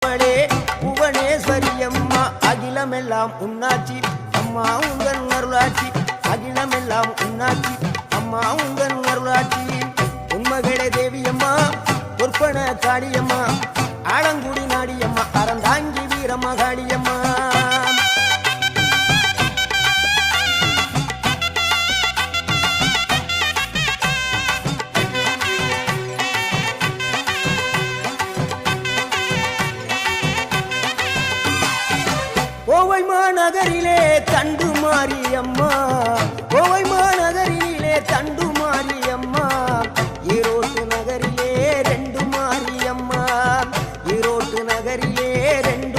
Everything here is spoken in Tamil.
அவளே புவனேஸ்வரி அம்மா அகிலமெல்லாம் உன்னாட்சி அம்மா உங்கள் அருளாட்சி அகிலமெல்லாம் உன்னாட்சி அம்மா உங்கள் அருளாட்சி உண்மகளே தேவியம்மா பொற்பன காளியம்மா ஆலங்குடி நாடியம்மா அறந்தாங்கி வீரம்மா காளியம்மா கோவை மாநகரிலே தண்டு மாரியம்மா கோவை மாநகரிலே தண்டு மாரியம்மா ஈரோட்டு நகரிலே ரெண்டு மாரியம்மா ஈரோட்டு நகரிலே ரெண்டு